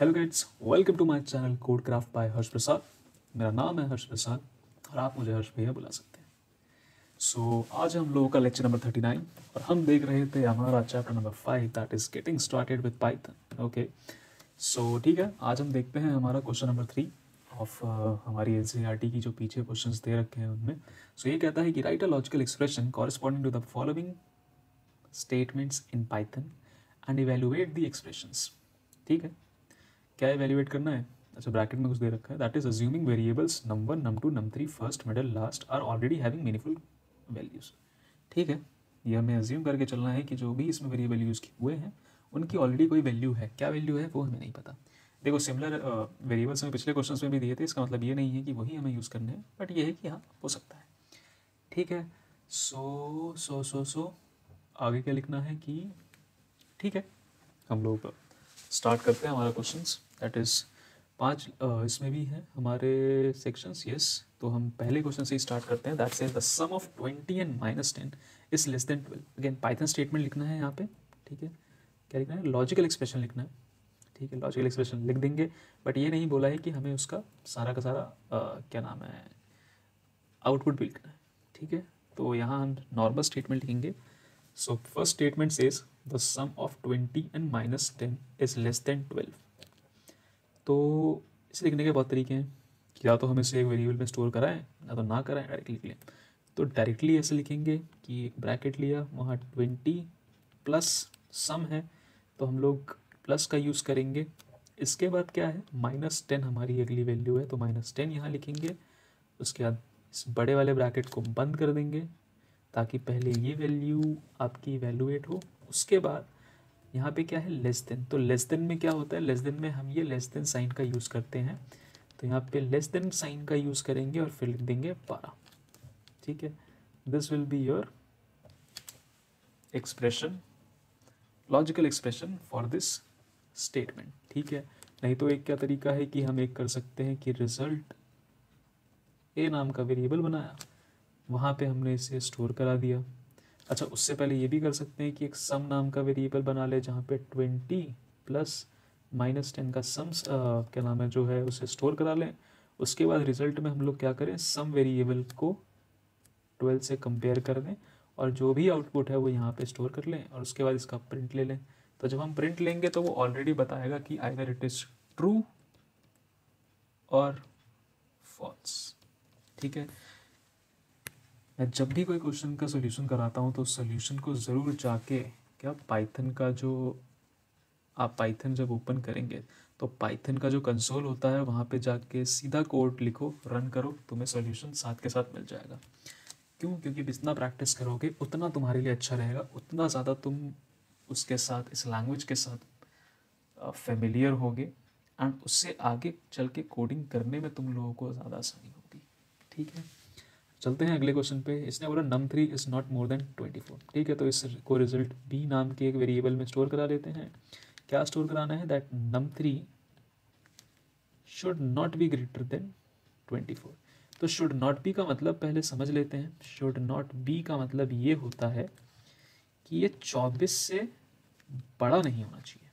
Hello guides, welcome to my channel code craft by Harsh Prasad. मेरा नाम है हर्ष प्रसाद और आप मुझे हर्ष भैया बुला सकते हैं। आज हम लोगों का लेक्चर नंबर 39 और हम देख रहे थे हमारा chapter number 5 that is getting started with Python. Okay, ठीक है, आज हम देखते हैं हमारा क्वेश्चन नंबर 3 ऑफ हमारी एनसीईआरटी की जो पीछे क्वेश्चंस दे रखे हैं उनमें। ये कहता है कि write a logical expression corresponding to the following statements in Python and evaluate the expressions. ठीक है, क्या इवेल्युएट करना है? अच्छा, ब्रैकेट में कुछ दे रखा है, दैट इज अज्यूमिंग वेरिएबल्स नम1 num2 num3 first middle last are already having meaningful values. ठीक है, ये हमें अज्यूम करके चलना है कि जो भी इसमें वेरिएबल यूज़ हुए हैं उनकी ऑलरेडी कोई वैल्यू है। क्या वैल्यू है वो हमें नहीं पता। देखो, सिमिलर वेरिएबल्स हमें पिछले क्वेश्चन में भी दिए थे, इसका मतलब ये नहीं है कि वही हमें यूज़ करने हैं, बट ये है कि हाँ हो सकता है। ठीक है, सो आगे क्या लिखना है कि ठीक है, हम लोग स्टार्ट करते हैं हमारा क्वेश्चंस। दैट इज़ 5 इसमें भी है हमारे सेक्शंस। यस, तो हम पहले क्वेश्चन से ही स्टार्ट करते हैं। That says the sum of 20 and -10 is less than 12। Again Python statement लिखना है यहाँ पे। ठीक है, क्या लिखना है? लॉजिकल एक्सप्रेशन लिखना है। ठीक है, लॉजिकल एक्सप्रेशन लिख देंगे, बट ये नहीं बोला है कि हमें उसका सारा का सारा क्या नाम है, आउटपुट भी लिखना है। ठीक है, तो यहाँ हम नॉर्मल स्टेटमेंट लिखेंगे। So first statement says the sum of 20 and -10 is less than 12। तो इसे लिखने के बहुत तरीके हैं कि या तो हम इसे एक वेरिएबल में स्टोर कराएं या तो ना कराएं, डायरेक्टली लिख लें। तो डायरेक्टली ऐसे लिखेंगे कि एक ब्रैकेट लिया, वहाँ 20 प्लस सम है तो हम लोग प्लस का यूज़ करेंगे। इसके बाद क्या है, -10 हमारी अगली वैल्यू है तो -10 यहाँ लिखेंगे। उसके बाद इस बड़े वाले ब्रैकेट को बंद कर देंगे ताकि पहले ये वैल्यू आपकी इवेलुएट हो। उसके बाद यहाँ पे क्या है, लेस देन। तो लेस देन में क्या होता है, लेस देन में हम ये लेस देन साइन का यूज़ करते हैं। तो यहाँ पे लेस देन साइन का यूज़ करेंगे और फिर लिख देंगे 12। ठीक है, this will be your expression, logical expression for this statement. ठीक है, नहीं तो एक क्या तरीका है कि हम एक कर सकते हैं कि रिजल्ट ए नाम का वेरिएबल बनाया, वहाँ पे हमने इसे स्टोर करा दिया। अच्छा, उससे पहले ये भी कर सकते हैं कि एक सम नाम का वेरिएबल बना ले जहाँ पे 20 प्लस -10 का सम्स क्या नाम है जो है उसे स्टोर करा लें। उसके बाद रिजल्ट में हम लोग क्या करें, सम वेरिएबल को 12 से कंपेयर कर दें और जो भी आउटपुट है वो यहाँ पे स्टोर कर लें और उसके बाद इसका प्रिंट ले लें। तो जब हम प्रिंट लेंगे तो वो ऑलरेडी बताएगा कि आइदर इट इज़ ट्रू और फॉल्स। ठीक है, मैं जब भी कोई क्वेश्चन का सोल्यूशन कराता हूँ तो सोल्यूशन को ज़रूर जाके क्या पाइथन का जो आप पाइथन जब ओपन करेंगे तो पाइथन का जो कंसोल होता है वहाँ पे जाके सीधा कोड लिखो, रन करो, तुम्हें सोल्यूशन साथ के साथ मिल जाएगा। क्यों? क्योंकि जितना प्रैक्टिस करोगे उतना तुम्हारे लिए अच्छा रहेगा, उतना ज़्यादा तुम उसके साथ, इस लैंग्वेज के साथ फेमिलियर होगे एंड उससे आगे चल के कोडिंग करने में तुम लोगों को ज़्यादा आसानी होगी। ठीक है, चलते हैं अगले क्वेश्चन पे। इसने बोला num3 is not more than 24। ठीक है, तो इसको रिजल्ट b नाम के एक वेरिएबल में स्टोर करा लेते हैं। क्या स्टोर कराना है, that num3 should not be greater than 24। तो शुड नॉट बी का मतलब पहले समझ लेते हैं। शुड नॉट बी का मतलब ये होता है कि ये 24 से बड़ा नहीं होना चाहिए।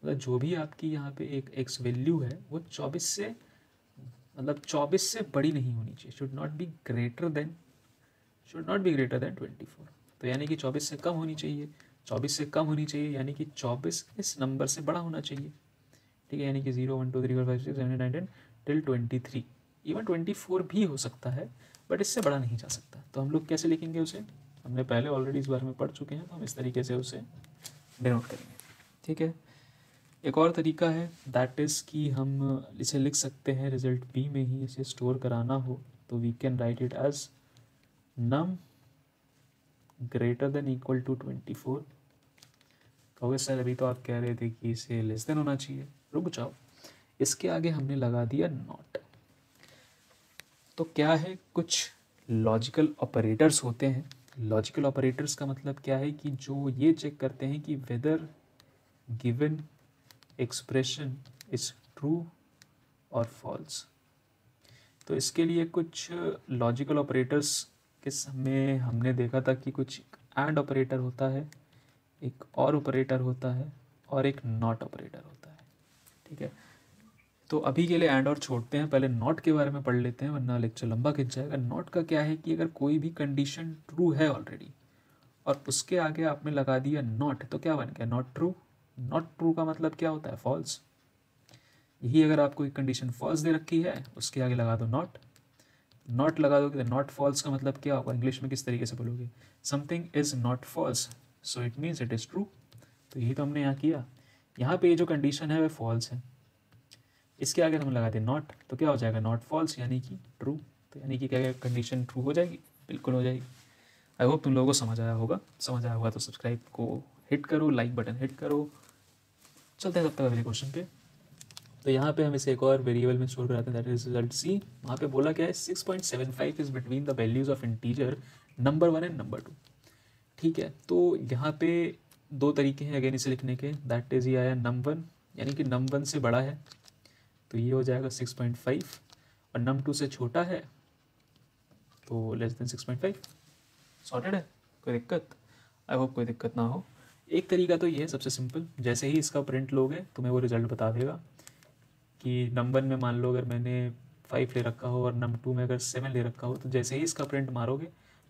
मतलब जो भी आपकी यहाँ पे एक एक्स वैल्यू है वो 24 से, मतलब 24 से बड़ी नहीं होनी चाहिए। Should not be greater than 24। तो यानी कि 24 से कम होनी चाहिए। 24 से कम होनी चाहिए यानी कि 24 इस नंबर से बड़ा होना चाहिए। ठीक है, यानी कि 0 1 2 3 4 5 6 7 8 9 10 टिल 23, इवन 24 भी हो सकता है, बट इससे बड़ा नहीं जा सकता। तो हम लोग कैसे लिखेंगे उसे, हमने पहले ऑलरेडी इस बारे में पढ़ चुके हैं, तो हम इस तरीके से उसे डिनोट करेंगे। ठीक है, एक और तरीका है, दैट इज़ कि हम इसे लिख सकते हैं रिजल्ट बी में ही इसे स्टोर कराना हो तो we can write it as num greater than equal to 24। कहोगे सर अभी तो आप कह रहे थे कि इसे लेस देन होना चाहिए। रुक जाओ, इसके आगे हमने लगा दिया नॉट। तो क्या है, कुछ लॉजिकल ऑपरेटर्स होते हैं। लॉजिकल ऑपरेटर्स का मतलब क्या है कि जो ये चेक करते हैं कि weather given expression is true और फॉल्स। तो इसके लिए कुछ लॉजिकल ऑपरेटर्स के समय हमने देखा था कि कुछ एंड ऑपरेटर होता है, एक और ऑपरेटर होता है और एक नॉट ऑपरेटर होता है। ठीक है, तो अभी के लिए एंड और छोड़ते हैं, पहले नॉट के बारे में पढ़ लेते हैं वरना लेक्चर लंबा खिंच जाएगा। नॉट का क्या है कि अगर कोई भी कंडीशन ट्रू है ऑलरेडी और उसके आगे आपने लगा दिया नॉट, तो क्या बन गया? Not true. नॉट ट्रू का मतलब क्या होता है? फॉल्स। यही अगर आपको एक कंडीशन फॉल्स दे रखी है, उसके आगे लगा दो नॉट, नॉट लगा दोगे तो नॉट फॉल्स का मतलब क्या होगा? इंग्लिश में किस तरीके से बोलोगे? Something is not false, so it means it is true. तो यही तो हमने यहाँ किया। यहाँ पे ये जो कंडीशन है वह फॉल्स है, इसके आगे हम लगा दें नॉट, तो क्या हो जाएगा? नॉट फॉल्स यानी कि ट्रू। तो यानी कि क्या कंडीशन ट्रू हो जाएगी? बिल्कुल हो जाएगी। आई होप तुम लोगों को समझ आया होगा। समझ आया होगा तो सब्सक्राइब को हिट करो, लाइक बटन हिट करो। चलते हैं तब तक अगले क्वेश्चन पे। तो यहाँ पे हम इसे एक और वेरिएबल में स्टोर कराते हैं, दैट इज रिजल्ट सी। वहाँ पे बोला क्या है? 6.75 is between the values of integer number 1 and number 2। ठीक है, तो यहाँ पे दो तरीके हैं अगेन इसे लिखने के, दैट इज ये आया num1 यानी कि num1 से बड़ा है तो ये हो जाएगा 6.5 और num2 से छोटा है तो लेस देन 6.5। सॉर्टेड है, कोई दिक्कत? आई होप कोई दिक्कत ना हो। एक तरीका तो ये है सबसे सिंपल, जैसे ही इसका प्रिंट लोगे तुम्हें वो रिजल्ट बता देगा कि नंबर में मान लो अगर मैंने 5 ले रखा हो और num2 में अगर 7 ले रखा हो, तो जैसे ही इसका प्रिंट मारोगे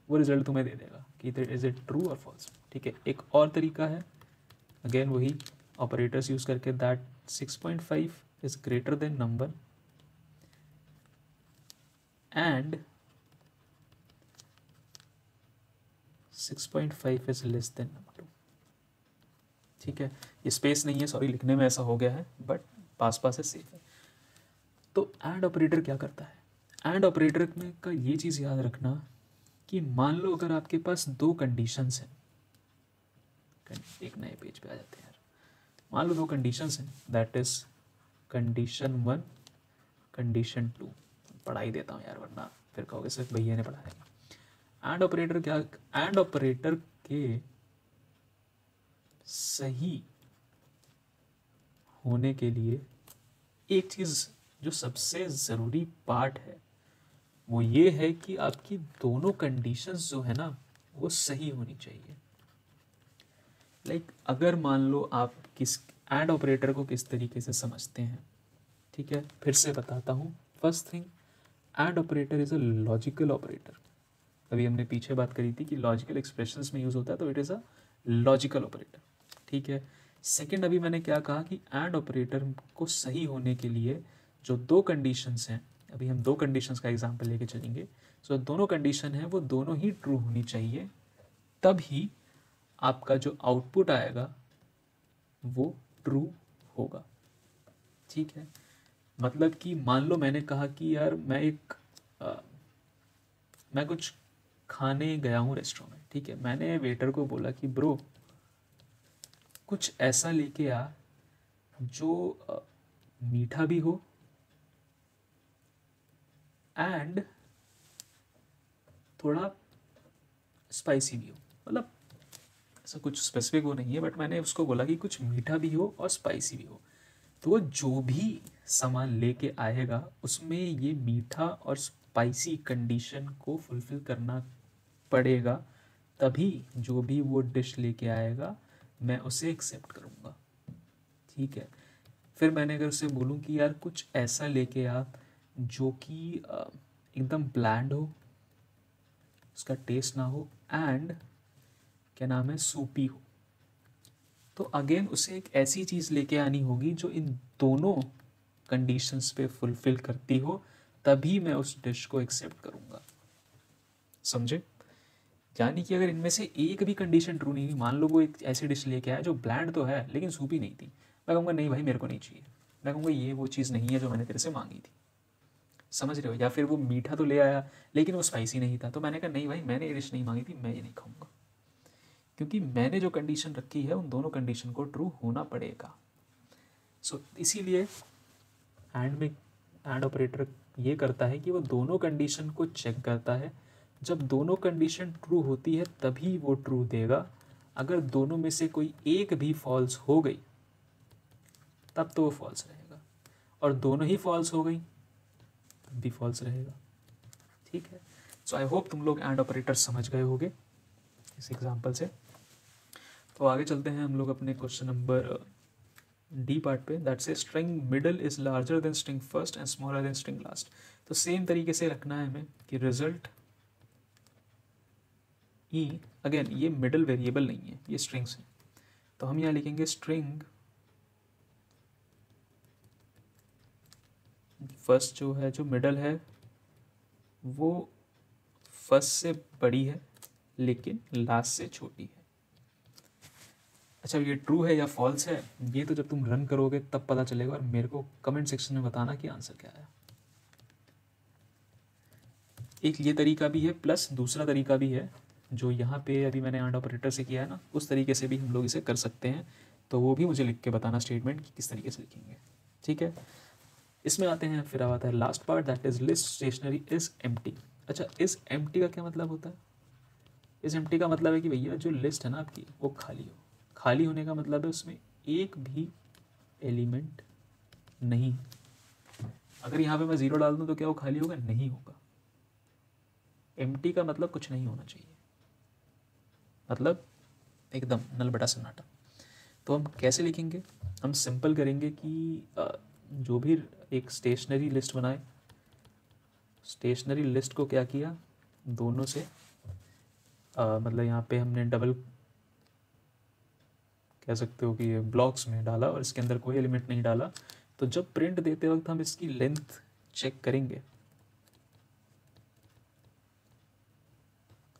वो रिजल्ट तुम्हें दे देगा कि इज इट ट्रू और फॉल्स। ठीक है, एक और तरीका है अगेन वही ऑपरेटर्स यूज़ करके, that 6.5 is greater than number and 6.5 is less than number 2। ठीक है, ये स्पेस नहीं है, सॉरी लिखने में ऐसा हो गया है, बट पास पास है, सेफ है। तो एंड ऑपरेटर क्या करता है? एंड ऑपरेटर में का ये चीज़ याद रखना कि मान लो अगर आपके पास दो कंडीशंस हैं, एक नए पेज पे आ जाते हैं यार। मान लो दो कंडीशंस हैं, दैट इज कंडीशन 1 कंडीशन 2। पढ़ाई देता हूँ यार वरना फिर कहोगे सिर्फ भैया ने पढ़ाया। एंड ऑपरेटर क्या? एंड ऑपरेटर के सही होने के लिए एक चीज़ जो सबसे ज़रूरी पार्ट है वो ये है कि आपकी दोनों कंडीशंस जो है ना वो सही होनी चाहिए। लाइक अगर मान लो आप किस एंड ऑपरेटर को किस तरीके से समझते हैं, ठीक है, फिर से बताता हूँ। First thing, and operator is a logical operator. अभी हमने पीछे बात करी थी कि लॉजिकल एक्सप्रेशंस में यूज़ होता है, तो it is a logical operator. ठीक है, सेकंड अभी मैंने क्या कहा कि एंड ऑपरेटर को सही होने के लिए जो दो कंडीशंस हैं, अभी हम दो कंडीशंस का एग्जांपल लेके चलेंगे। सो दोनों कंडीशन हैं वो दोनों ही ट्रू होनी चाहिए, तभी आपका जो आउटपुट आएगा वो ट्रू होगा। ठीक है, मतलब कि मान लो मैंने कहा कि यार मैं कुछ खाने गया हूँ रेस्टोरेंट में। ठीक है, मैंने वेटर को बोला कि ब्रो कुछ ऐसा लेके आ जो मीठा भी हो एंड थोड़ा स्पाइसी भी हो। मतलब ऐसा कुछ स्पेसिफिक वो नहीं है, बट मैंने उसको बोला कि कुछ मीठा भी हो और स्पाइसी भी हो। तो वो जो भी सामान लेके आएगा उसमें ये मीठा और स्पाइसी कंडीशन को फुलफिल करना पड़ेगा, तभी जो भी वो डिश लेके आएगा मैं उसे एक्सेप्ट करूँगा। ठीक है, फिर मैंने अगर उसे बोलूँ कि यार कुछ ऐसा लेके आ जो कि एकदम ब्लैंड हो, उसका टेस्ट ना हो एंड क्या नाम है सूपी हो, तो अगेन उसे एक ऐसी चीज़ लेके आनी होगी जो इन दोनों कंडीशंस पे फुलफिल करती हो, तभी मैं उस डिश को एक्सेप्ट करूँगा। समझे? यानी कि अगर इनमें से एक भी कंडीशन ट्रू नहीं हुई, मान लो वो एक ऐसी डिश लेके आया जो ब्लैंड तो है लेकिन सूपी नहीं थी, मैं कहूँगा नहीं भाई मेरे को नहीं चाहिए, मैं कहूँगा ये वो चीज़ नहीं है जो मैंने तेरे से मांगी थी। समझ रहे हो? या फिर वो मीठा तो ले आया लेकिन वो स्पाइसी नहीं था, तो मैंने कहा नहीं भाई मैंने ये डिश नहीं मांगी थी, मैं ये नहीं खाऊंगा, क्योंकि मैंने जो कंडीशन रखी है उन दोनों कंडीशन को ट्रू होना पड़ेगा। सो इसीलिए एंड ऑपरेटर ये करता है कि वो दोनों कंडीशन को चेक करता है। जब दोनों कंडीशन ट्रू होती है तभी वो ट्रू देगा। अगर दोनों में से कोई एक भी फॉल्स हो गई तब तो वो फॉल्स रहेगा, और दोनों ही फॉल्स हो गई तब भी फॉल्स रहेगा। ठीक है, सो आई होप तुम लोग एंड ऑपरेटर समझ गए होगे इस एग्जांपल से। तो आगे चलते हैं हम लोग अपने क्वेश्चन नंबर डी पार्ट पे, दैट से string middle is larger than string first and smaller than string last. तो सेम तरीके से रखना है हमें कि रिजल्ट ई, अगेन ये मिडल वेरिएबल नहीं है, ये स्ट्रिंग्स है, तो हम यहाँ लिखेंगे स्ट्रिंग फर्स्ट जो है, जो मिडल है वो फर्स्ट से बड़ी है लेकिन लास्ट से छोटी है। अच्छा, ये ट्रू है या फॉल्स है, ये तो जब तुम रन करोगे तब पता चलेगा, और मेरे को कमेंट सेक्शन में बताना कि आंसर क्या है। एक ये तरीका भी है, प्लस दूसरा तरीका भी है जो यहाँ पे अभी मैंने एंड ऑपरेटर से किया है ना, उस तरीके से भी हम लोग इसे कर सकते हैं। तो वो भी मुझे लिख के बताना स्टेटमेंट कि किस तरीके से लिखेंगे। ठीक है, इसमें आते हैं, फिर आता है last part, that is list stationery is empty. अच्छा, इस एम्प्टी का क्या मतलब होता है? इस एम्प्टी का मतलब है कि भैया जो लिस्ट है ना आपकी वो खाली हो। खाली होने का मतलब है उसमें एक भी एलिमेंट नहीं। अगर यहाँ पे मैं ज़ीरो डाल दूँ तो क्या वो खाली होगा? नहीं होगा। एम्प्टी का मतलब कुछ नहीं होना चाहिए, मतलब एकदम नल बटा सन्नाटा। तो हम कैसे लिखेंगे? हम सिंपल करेंगे कि जो भी एक स्टेशनरी लिस्ट बनाए, स्टेशनरी लिस्ट को क्या किया, दोनों से मतलब यहाँ पे हमने डबल कह सकते हो कि ये ब्लॉक्स में डाला और इसके अंदर कोई एलिमेंट नहीं डाला। तो जब प्रिंट देते वक्त हम इसकी लेंथ चेक करेंगे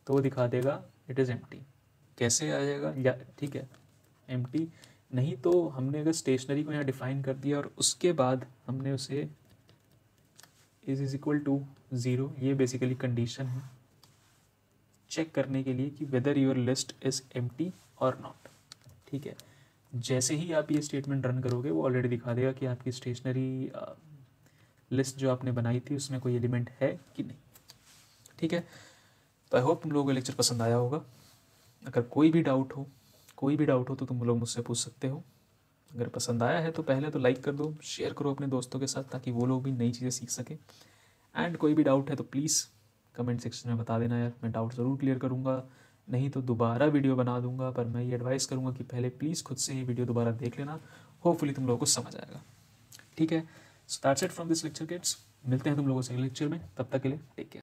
तो वो दिखा देगा इट इज़ एम्प्टी। कैसे आ जाएगा? या ठीक है, एम्प्टी नहीं तो हमने अगर स्टेशनरी को यहाँ डिफाइन कर दिया और उसके बाद हमने उसे इज इक्वल टू 0, ये बेसिकली कंडीशन है चेक करने के लिए कि whether your list is empty और नॉट। ठीक है, जैसे ही आप ये स्टेटमेंट रन करोगे वो ऑलरेडी दिखा देगा कि आपकी स्टेशनरी लिस्ट जो आपने बनाई थी उसमें कोई एलिमेंट है कि नहीं। ठीक है, तो आई होप तुम लोगों को लेक्चर पसंद आया होगा। अगर कोई भी डाउट हो तो तुम लोग मुझसे पूछ सकते हो। अगर पसंद आया है तो पहले तो लाइक कर दो, शेयर करो अपने दोस्तों के साथ ताकि वो लोग भी नई चीज़ें सीख सकें। एंड कोई भी डाउट है तो प्लीज़ कमेंट सेक्शन में बता देना यार, मैं डाउट ज़रूर क्लियर करूँगा। नहीं तो दोबारा वीडियो बना दूंगा, पर मैं ये एडवाइस करूँगा कि पहले प्लीज़ खुद से ये वीडियो दोबारा देख लेना, होपफुली तुम लोगों को समझ आएगा। ठीक है, so that's it from this lecture kids. मिलते हैं तुम लोगों से अगले लेक्चर में, तब तक के लिए टेक केयर।